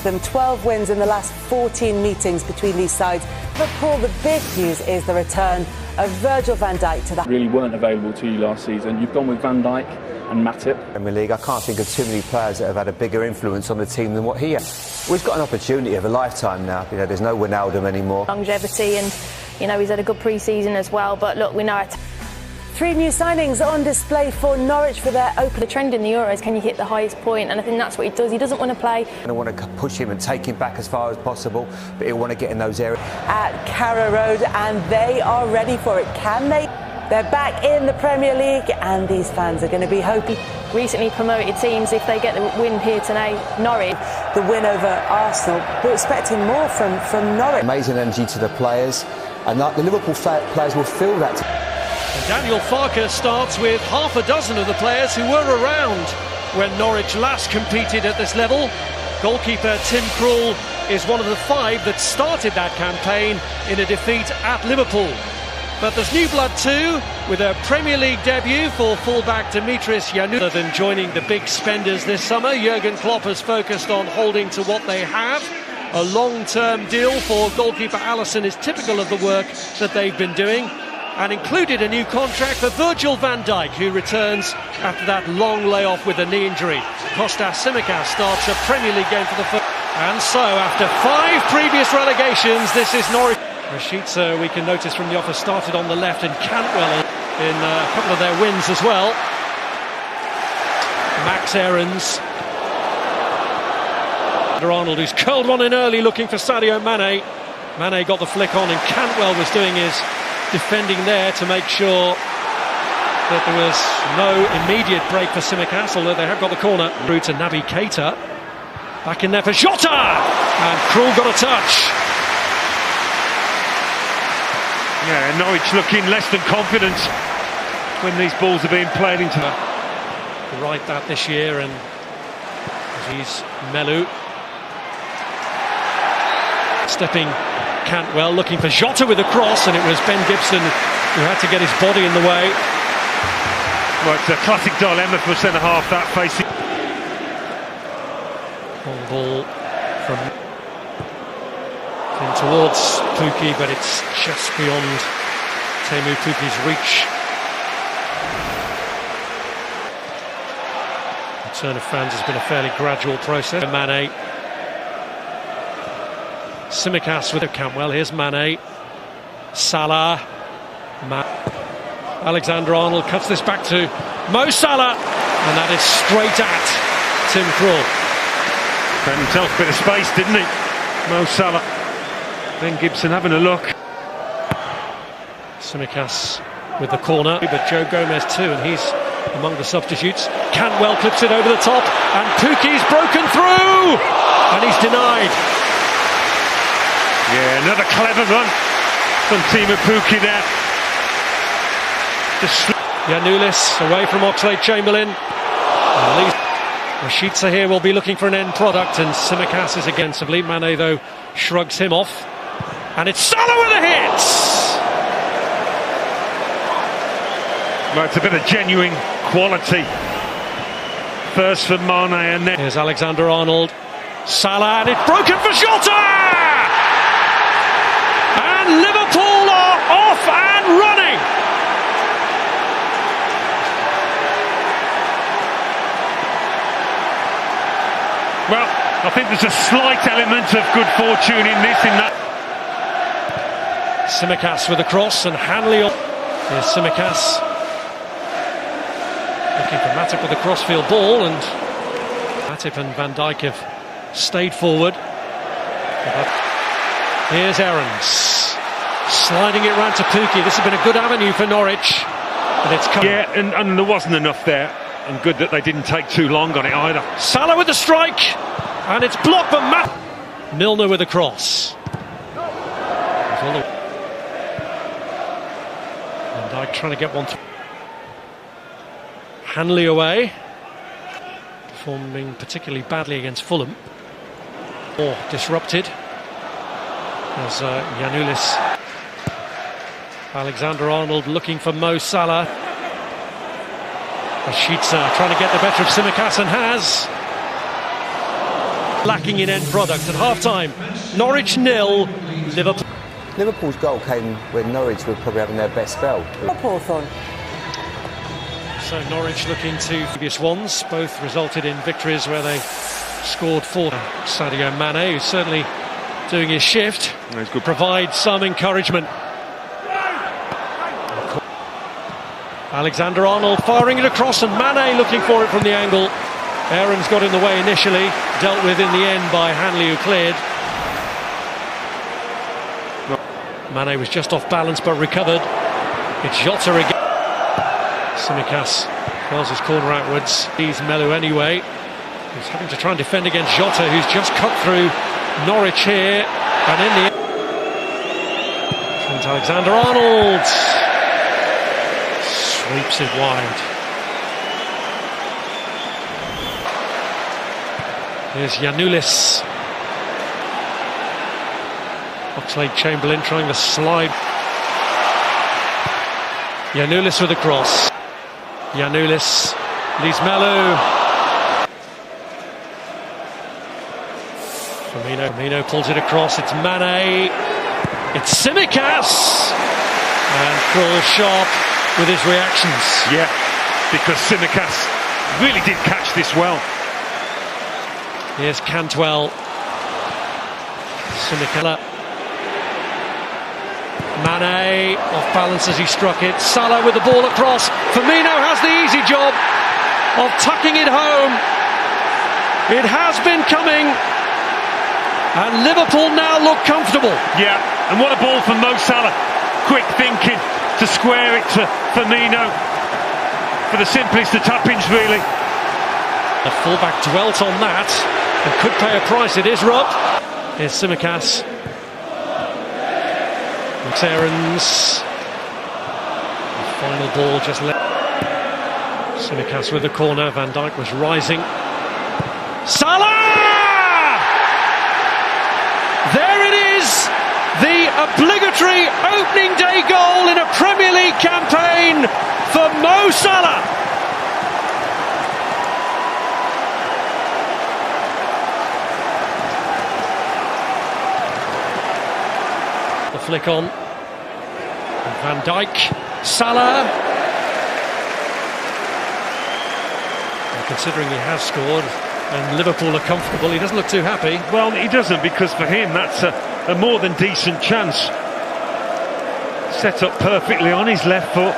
Them 12 wins in the last 14 meetings between these sides. Liverpool, the big news is the return of Virgil van Dijk to the... Really weren't available to you last season. You've gone with Van Dijk and Matip. Premier League, I can't think of too many players that have had a bigger influence on the team than what he has. We've got an opportunity of a lifetime now. You know, there's no Wijnaldum anymore. Longevity, and you know, he's had a good pre-season as well. But look, we know it. 3 new signings on display for Norwich for their open. The trend in the Euros, can you hit the highest point? And I think that's what he does. He doesn't want to play. I want to push him and take him back as far as possible, but he'll want to get in those areas. At Carrow Road, and they are ready for it. Can they? They're back in the Premier League, and these fans are going to be hoping. Recently promoted teams, if they get the win here tonight, Norwich. The win over Arsenal. We're expecting more from Norwich. Amazing energy to the players, and the Liverpool players will feel that. Daniel Farke starts with half a dozen of the players who were around when Norwich last competed at this level. Goalkeeper Tim Krul is one of the 5 that started that campaign in a defeat at Liverpool. But there's new blood too, with a Premier League debut for fullback Dimitris Januzaj. Other than joining the big spenders this summer, Jurgen Klopp has focused on holding to what they have. A long-term deal for goalkeeper Alisson is typical of the work that they've been doing, and included a new contract for Virgil van Dijk, who returns after that long layoff with a knee injury. Kostas Tsimikas starts a Premier League game for the first. And so, after 5 previous relegations, this is Norwich. Rashica, we can notice from the offer, started on the left, and Cantwell in a couple of their wins as well. Max Aarons. Arnold, who's curled one in early, looking for Sadio Mane. Mane got the flick on, and Cantwell was doing his defending there to make sure that there was no immediate break for Tsimikas, although they have got the corner. Through to Naby Keita. Back in there for Jota! And Krul got a touch. Yeah, Norwich looking less than confident when these balls are being played into them. Right that this year, and he's Melu. Stepping Cantwell, looking for Jota with a cross, and it was Ben Gibson who had to get his body in the way. Well, it's a classic dilemma for a centre-half, that facing. Long ball from in towards Pukki, but it's just beyond Teemu Pukki's reach. The return of fans has been a fairly gradual process. Mane. Tsimikas with Cantwell. Here's Mane. Salah. Alexander-Arnold cuts this back to Mo Salah, and that is straight at Tim Krul. Found himself a bit of space, didn't he? Mo Salah. Ben Gibson having a look. Tsimikas with the corner, but Joe Gomez too, and he's among the substitutes. Cantwell clips it over the top, and Pukki's broken through, and he's denied. Yeah, another clever run from Teemu Pukki there. Januzaj away from Oxlade-Chamberlain. Rashica here will be looking for an end product, and Tsimikas is against Mane, though, shrugs him off. And it's Salah with a hit! Well, it's a bit of genuine quality. First for Mane, and then... Here's Alexander-Arnold. Salah, and it's broken for Jota! And Liverpool are off and running! Well, I think there's a slight element of good fortune in this, in that. Tsimikas with a cross, and Hanley on. Here's Tsimikas. Looking for Matip with a crossfield ball, and Matip and Van Dijk have stayed forward. Here's Aarons. Sliding it round to Pukki. This has been a good avenue for Norwich. And it's come. Yeah, and there wasn't enough there. And good that they didn't take too long on it either. Salah with the strike, and it's blocked by Milner with a cross. Van Dijk trying to get one through. Hanley away, performing particularly badly against Fulham. Or disrupted as Januzaj. Alexander-Arnold looking for Mo Salah. Rashica trying to get the better of Tsimikas, and has. Lacking in end product at half-time. Norwich 0, Liverpool. Liverpool's goal came when Norwich were probably having their best spell. Hawthorne. So Norwich looking to previous ones, both resulted in victories where they scored 4. Sadio Mane, who's certainly doing his shift, provides some encouragement. Alexander-Arnold firing it across, and Mane looking for it from the angle. Aaron's got in the way initially, dealt with in the end by Hanley, who cleared. Mane was just off balance but recovered. It's Jota again. Tsimikas curls his corner outwards. He's Melu anyway. He's having to try and defend against Jota, who's just cut through Norwich here. And in the Trent Alexander-Arnold sweeps it wide. Here's Giannoulis. Oxlade-Chamberlain trying to slide. Giannoulis with a cross. Giannoulis leaves Melu. Firmino pulls it across. It's Mane. It's Tsimikas. And Krul sharp with his reactions. Yeah, because Tsimikas really did catch this well. Here's Cantwell. Tsimikas. Mane off balance as he struck it. Salah with the ball across. Firmino has the easy job of tucking it home. It has been coming, and Liverpool now look comfortable. Yeah, and what a ball from Mo Salah. Quick thinking to square it to Firmino for the simplest of tap-ins, really. The fullback dwelt on that and could pay a price. It is robbed. Here's Tsimikas. Aarons. The final ball just let. Tsimikas with the corner. Van Dijk was rising. Salah! There it is! The obligatory opening day goal in a Premier League campaign for Mo Salah. The flick on. Van Dijk, Salah. And considering he has scored and Liverpool are comfortable, he doesn't look too happy. Well, he doesn't, because for him that's a more than decent chance. Set up perfectly on his left foot.